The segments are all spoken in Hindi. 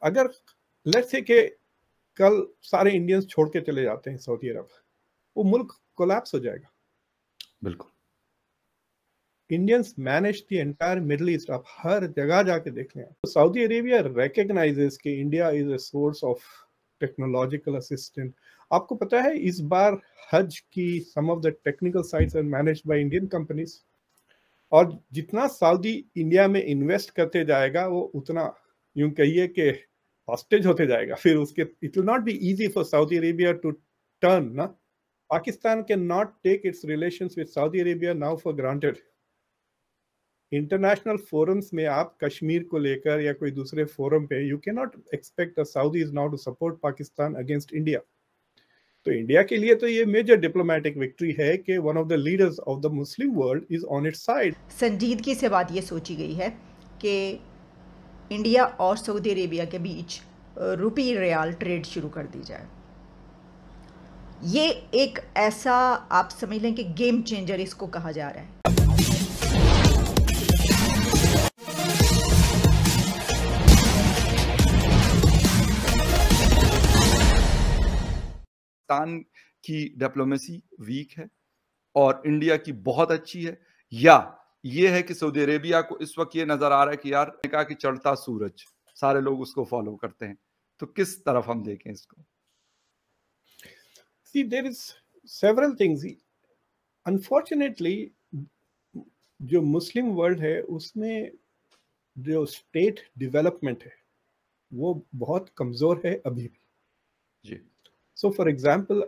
अगर लेट्स से कि कल सारे इंडियंस छोड़ के चले जाते हैं सऊदी अरब, वो मुल्क कोलैप्स हो जाएगा। बिल्कुल। Indians manage the entire middle east, आप हर जगह जाके देख लें। सऊदी अरेबिया रिकॉग्नाइजेस कि India is a source of technological assistant. आपको पता है इस बार हज की some of the technical sites are managed by Indian companies, और जितना सऊदी इंडिया में इन्वेस्ट करते जाएगा वो उतना यूं कहिए कि हॉस्टेज होते जाएगा। फिर उसके it will not be easy for Saudi Arabia to turn ना। Pakistan can not take its relations with Saudi Arabia now for granted. International forums में आप कश्मीर को लेकर या कोई दूसरे फोरम पे you can not expect the Saudis now to support Pakistan against India. तो इंडिया के लिए तो ये मेजर डिप्लोमेटिक विक्ट्री है कि one of the leaders of the Muslim world is on its side. संजीदगी से बात ये सोची गई है कि इंडिया और सऊदी अरेबिया के बीच रुपी रियाल ट्रेड शुरू कर दी जाए। ये एक ऐसा आप समझ लें कि गेम चेंजर इसको कहा जा रहा है। पाकिस्तान की डिप्लोमेसी वीक है और इंडिया की बहुत अच्छी है, या ये है कि सऊदी अरेबिया को इस वक्त ये नजर आ रहा है कि यार कहा कि चढ़ता सूरज सारे लोग उसको फॉलो करते हैं, तो किस तरफ हम देखें इसको? See, there is several things. Unfortunately, जो मुस्लिम वर्ल्ड है उसमें जो स्टेट डेवलपमेंट है वो बहुत कमजोर है अभी भी जी। सो फॉर एग्जांपल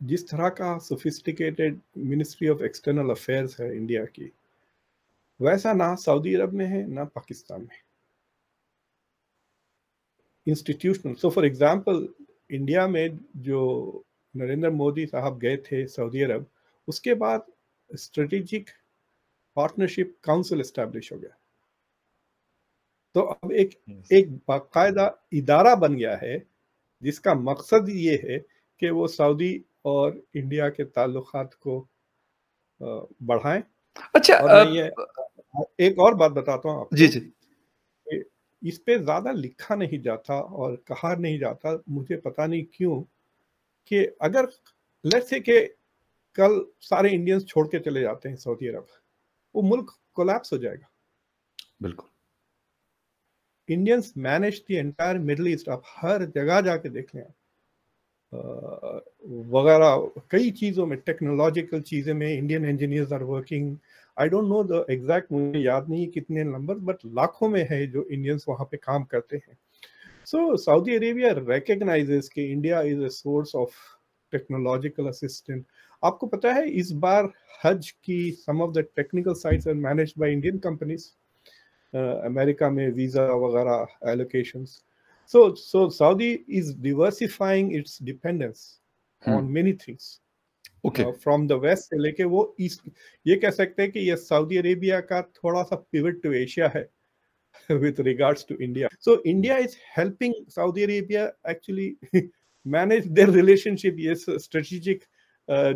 जिस तरह का sophisticated ministry of external affairs है इंडिया की, वैसा ना सऊदी अरब में है ना पाकिस्तान में। Institutional, so for example India में जो नरेंद्र मोदी साहब गए थे सऊदी अरब, उसके बाद स्ट्रेटेजिक पार्टनरशिप काउंसिल एस्टैब्लिश हो गया। तो अब एक बाकायदा इदारा बन गया है जिसका मकसद ये है कि वो सऊदी और इंडिया के ताल्लुकात को बढ़ाएं। अच्छा, और मैं ये एक और बात बताता हूँ आपको। जी जी। इस पे ज्यादा लिखा नहीं जाता और कहा नहीं जाता, मुझे पता नहीं क्यों, कि अगर लेट्स से कि कल सारे इंडियंस छोड़ के चले जाते हैं सऊदी अरब, वो मुल्क कोलैप्स हो जाएगा। बिल्कुल। Indians manage the entire middle east, आप हर जगह जाके देख लें वगैरह, कई चीज़ों में, टेक्नोलॉजिकल चीज़ें में Indian engineers are working. I don't know the exact, मुझे याद नहीं कितने नंबर, बट लाखों में है जो इंडियंस वहाँ पे काम करते हैं। सो सऊदी अरेबिया रिकॉग्नाइजेस कि India is a source of technological assistant. आपको पता है इस बार हज की some of the technical sites are managed by Indian companies. America में वीजा वगैरह allocations. So Saudi is diversifying its dependence on many things. Okay. From the west से लेके वो ईस्ट, ये कह सकते हैं कि ये सऊदी अरेबिया का थोड़ा सा पिवट टू एशिया है with regards to India. So India is helping Saudi Arabia actually manage their relationship. Yes, strategic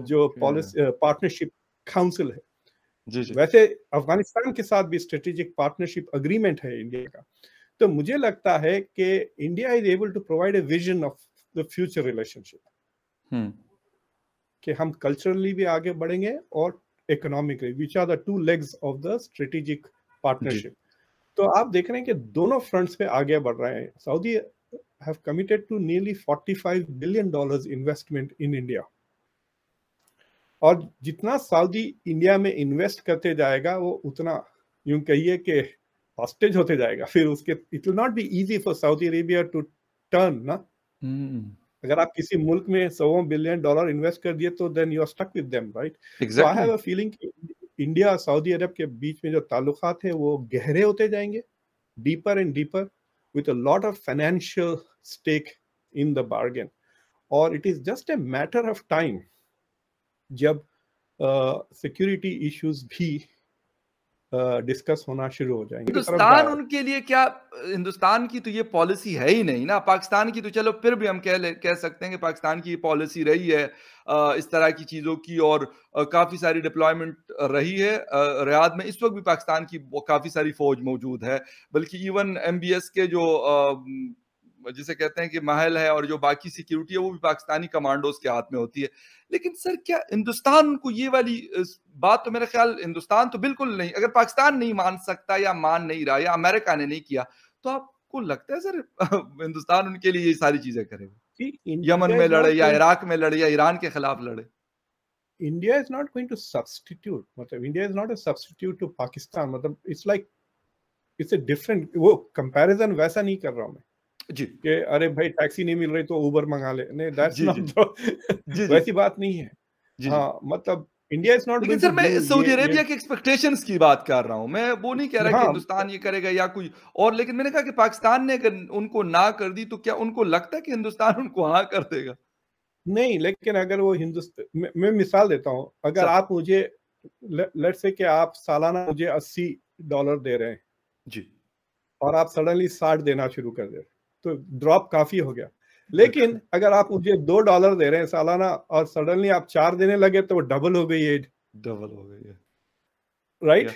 जो policy partnership council है। जी जी। वैसे अफगानिस्तान के साथ भी स्ट्रेटेजिक पार्टनरशिप अग्रीमेंट है इंडिया का। तो मुझे लगता है कि India is able to provide a vision of the future relationship, कि हम कल्चरली भी आगे बढ़ेंगे और economically, which are the two legs of the strategic partnership. तो आप देख रहे हैं कि दोनों फ्रंट्स पे आगे बढ़ रहे हैं। Saudi have committed to nearly $45 billion investment in India, और जितना सऊदी इंडिया में इन्वेस्ट करते जाएगा वो उतना यूं कहिए कि हॉस्टेज होते जाएगा। फिर उसके it will not be easy for Saudi Arabia to turn ना। अगर आप किसी मुल्क में $100 बिलियन इन्वेस्ट कर दिए तो then you are stuck with them, right? So I have a feeling कि इंडिया और सऊदी अरब के बीच में जो ताल्लुकात हैं वो गहरे होते जाएंगे, deeper and deeper, with a lot of financial stake in the bargain. और it is just a matter of time जब सिक्योरिटी इश्यूज भी डिस्कस होना शुरू हो जाएंगे। हिंदुस्तान उनके लिए क्या, हिंदुस्तान की तो ये पॉलिसी है ही नहीं ना। पाकिस्तान की तो चलो फिर भी हम कह सकते हैं कि पाकिस्तान की पॉलिसी रही है इस तरह की चीजों की, और काफी सारी डिप्लॉयमेंट रही है रियाद में। इस वक्त भी पाकिस्तान की काफी सारी फौज मौजूद है, बल्कि इवन MBS के जो जिसे कहते हैं कि महल है और जो बाकी सिक्योरिटी है वो भी पाकिस्तानी कमांडोज के हाथ में होती है। लेकिन सर क्या हिंदुस्तान को ये वाली बात, तो मेरा ख्याल हिंदुस्तान तो बिल्कुल नहीं, अगर पाकिस्तान नहीं मान सकता या मान नहीं रहा या अमेरिका ने नहीं किया, तो आपको लगता है सर हिंदुस्तान उनके लिए ये सारी चीजें करेगा? यमन में लड़े या इराक में लड़े या ईरान के खिलाफ लड़े, India is not going to substitute, मतलब India is not a substitute to Pakistan. मतलब it's like it's a different, वो कंपैरिजन वैसा नहीं कर रहा हूं मैं जी कि अरे भाई टैक्सी नहीं मिल रही तो उबर मंगा ले, नहीं, दैट्स नॉट वैसी बात नहीं है। हाँ, मतलब इंडिया इज नॉट। लेकिन सर मैं सऊदी अरेबिया के एक्सपेक्टेशंस की बात कर रहा हूं, मैं वो नहीं कह रहा कि हिंदुस्तान ये करेगा या कोई और। लेकिन मैंने कहा कि पाकिस्तान ने अगर उनको ना कर दी तो क्या उनको लगता है कि हिंदुस्तान उनको हाँ कर देगा? नहीं, लेकिन अगर वो हिंदुस्तान, मैं मिसाल देता हूं, अगर आप मुझे लेट्स से कि आप सालाना मुझे $80 दे रहे हैं जी, और आप सडनली 60 देना शुरू कर दे, तो ड्रॉप काफी हो गया। लेकिन अगर आप मुझे $2 दे रहे हैं सालाना और सडनली आप 4 देने लगे तो डबल हो गई है, डबल हो गई है, राइट?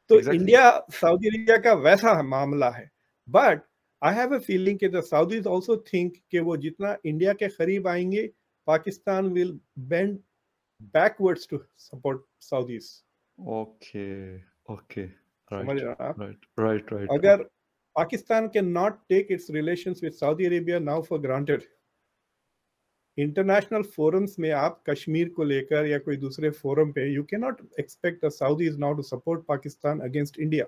तो इंडिया सऊदी अरेबिया का वैसा मामला है। But I have a feeling कि द साउदीज आल्सो थिंक कि वो जितना इंडिया के करीब आएंगे, Pakistan will bend backwards to support Saudis. Okay समझ रहे हैं आप? राइट। अगर Pakistan cannot take its relations with Saudi Arabia now for granted. International forums में आप कश्मीर को लेकर या कोई दूसरे फोरम पे you can not expect the Saudis now to support Pakistan against India.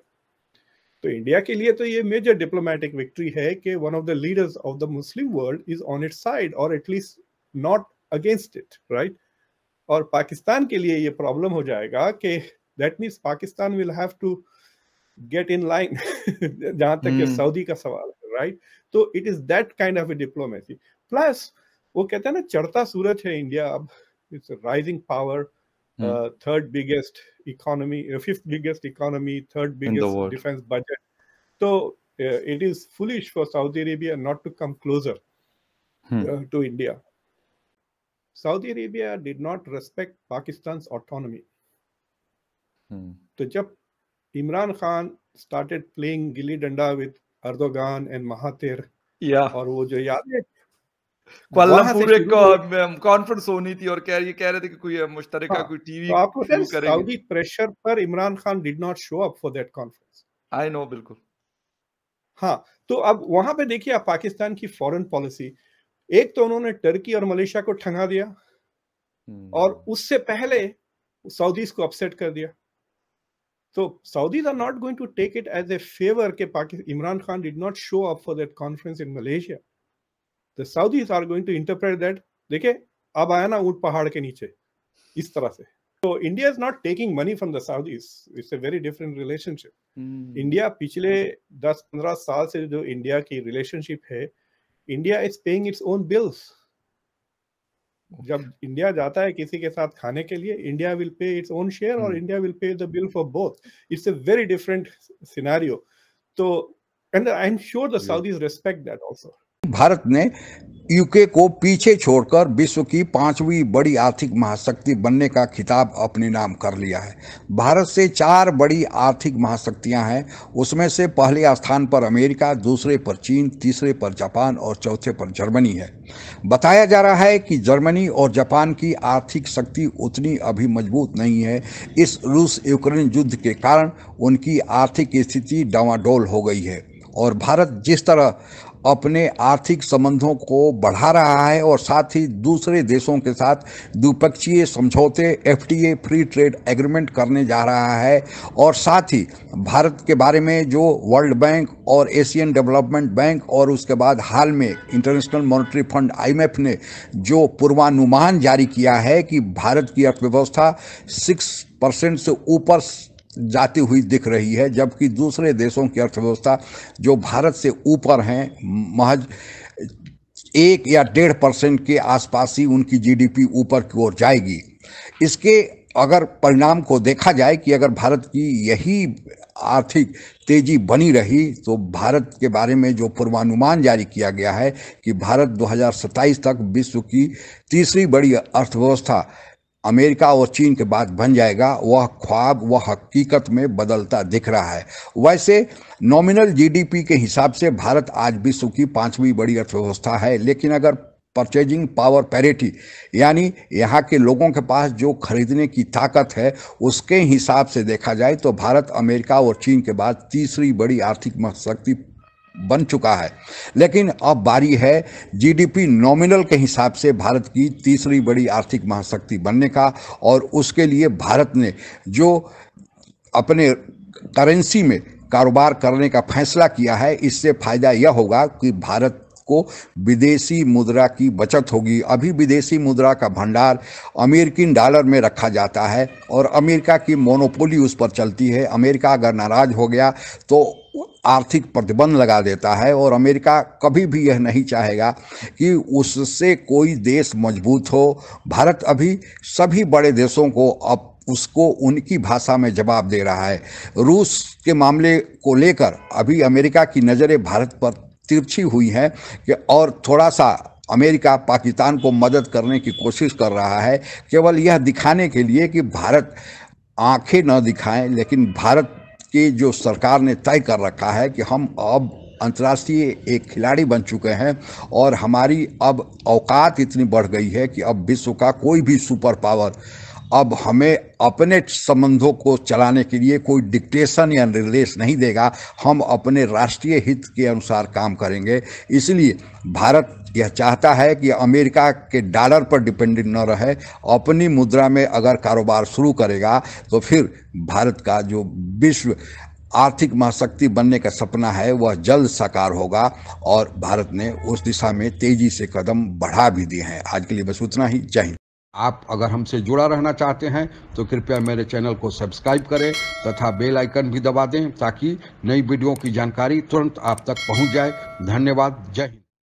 तो इंडिया के लिए तो ये मेजर डिप्लोमेटिक विक्ट्री है कि one of the leaders of the Muslim world is on its side और at least not against it, right? और पाकिस्तान के लिए ये प्रॉब्लम हो जाएगा कि that means Pakistan will have to get in line जहां तक ये सऊदी का सवाल है, राइट? तो it is that kind of a diplomacy. Plus वो कहते हैं ना, चढ़ता सूरज है इंडिया अब, it's rising power, third biggest economy, fifth biggest economy, third biggest defence budget. तो it is foolish for Saudi Arabia not to come closer to India. Saudi Arabia did not respect Pakistan autonomy. तो जब Imran Khan started playing gilli danda with Erdogan and Mahathir, और वो जो याद है कुआलालंपुर एक कॉन्फ्रेंस होनी थी और कह रहे थे कि कोई मुश्तरका कोई टीवी तो आपको सऊदी प्रेशर पर Imran Khan did not show up for that conference. I know, बिल्कुल। हाँ, तो अब वहां पे देखिए आप पाकिस्तान की फॉरेन पॉलिसी, एक तो उन्होंने टर्की और मलेशिया को ठंगा दिया और उससे पहले सऊदीज को अपसेट कर दिया। So Saudis are not going to take it as a favor कि Imran Khan did not show up for that conference in Malaysia. The Saudis are going to interpret that, देखिए अब आया ना ऊंट पहाड़ के नीचे, इस तरह से। So India is not taking money from the Saudis. It's a very different relationship. India पिछले 10-15 साल से जो इंडिया की रिलेशनशिप है, India is paying its own bills. जब इंडिया जाता है किसी के साथ खाने के लिए, India will pay its own share और India will pay the bill for both. It's a very different scenario. तो and I am sure the Saudis respect that also. Bharat ने यूके को पीछे छोड़कर विश्व की 5वीं बड़ी आर्थिक महाशक्ति बनने का खिताब अपने नाम कर लिया है। भारत से 4 बड़ी आर्थिक महाशक्तियां हैं, उसमें से पहले स्थान पर अमेरिका, दूसरे पर चीन, तीसरे पर जापान और चौथे पर जर्मनी है। बताया जा रहा है कि जर्मनी और जापान की आर्थिक शक्ति उतनी अभी मजबूत नहीं है। इस रूस यूक्रेन युद्ध के कारण उनकी आर्थिक स्थिति डावाडोल हो गई है और भारत जिस तरह अपने आर्थिक संबंधों को बढ़ा रहा है और साथ ही दूसरे देशों के साथ द्विपक्षीय समझौते FTA फ्री ट्रेड एग्रीमेंट करने जा रहा है और साथ ही भारत के बारे में जो वर्ल्ड बैंक और एशियन डेवलपमेंट बैंक और उसके बाद हाल में इंटरनेशनल मॉनेटरी फंड IMF ने जो पूर्वानुमान जारी किया है कि भारत की अर्थव्यवस्था 6% से ऊपर जाती हुई दिख रही है, जबकि दूसरे देशों की अर्थव्यवस्था जो भारत से ऊपर हैं महज 1 या 1.5% के आसपास ही उनकी GDP ऊपर की ओर जाएगी। इसके अगर परिणाम को देखा जाए कि अगर भारत की यही आर्थिक तेजी बनी रही तो भारत के बारे में जो पूर्वानुमान जारी किया गया है कि भारत 2027 तक विश्व की तीसरी बड़ी अर्थव्यवस्था अमेरिका और चीन के बाद बन जाएगा, वह ख्वाब वह हकीकत में बदलता दिख रहा है। वैसे नॉमिनल जीडीपी के हिसाब से भारत आज विश्व की 5वीं बड़ी अर्थव्यवस्था है, लेकिन अगर परचेजिंग पावर पैरिटी यानी यहाँ के लोगों के पास जो खरीदने की ताकत है उसके हिसाब से देखा जाए तो भारत अमेरिका और चीन के बाद तीसरी बड़ी आर्थिक महाशक्ति बन चुका है। लेकिन अब बारी है जीडीपी नॉमिनल के हिसाब से भारत की तीसरी बड़ी आर्थिक महाशक्ति बनने का, और उसके लिए भारत ने जो अपने करेंसी में कारोबार करने का फैसला किया है, इससे फायदा यह होगा कि भारत को विदेशी मुद्रा की बचत होगी। अभी विदेशी मुद्रा का भंडार अमेरिकन डॉलर में रखा जाता है और अमेरिका की मोनोपोली उस पर चलती है। अमेरिका अगर नाराज हो गया तो आर्थिक प्रतिबंध लगा देता है, और अमेरिका कभी भी यह नहीं चाहेगा कि उससे कोई देश मजबूत हो। भारत अभी सभी बड़े देशों को अब उसको उनकी भाषा में जवाब दे रहा है। रूस के मामले को लेकर अभी अमेरिका की नज़रें भारत पर तिरछी हुई है कि और थोड़ा सा अमेरिका पाकिस्तान को मदद करने की कोशिश कर रहा है, केवल यह दिखाने के लिए कि भारत आंखें न दिखाएं। लेकिन भारत की जो सरकार ने तय कर रखा है कि हम अब अंतर्राष्ट्रीय एक खिलाड़ी बन चुके हैं और हमारी अब औकात इतनी बढ़ गई है कि अब विश्व का कोई भी सुपर पावर अब हमें अपने संबंधों को चलाने के लिए कोई डिक्टेशन या निर्देश नहीं देगा। हम अपने राष्ट्रीय हित के अनुसार काम करेंगे। इसलिए भारत यह चाहता है कि अमेरिका के डॉलर पर डिपेंडेंट न रहे, अपनी मुद्रा में अगर कारोबार शुरू करेगा तो फिर भारत का जो विश्व आर्थिक महाशक्ति बनने का सपना है वह जल्द साकार होगा, और भारत ने उस दिशा में तेजी से कदम बढ़ा भी दिए हैं। आज के लिए बस उतना ही। जय हिंद। आप अगर हमसे जुड़ा रहना चाहते हैं तो कृपया मेरे चैनल को सब्सक्राइब करें तथा बेल आइकन भी दबा दें ताकि नई वीडियो की जानकारी तुरंत आप तक पहुंच जाए। धन्यवाद। जय हिंद।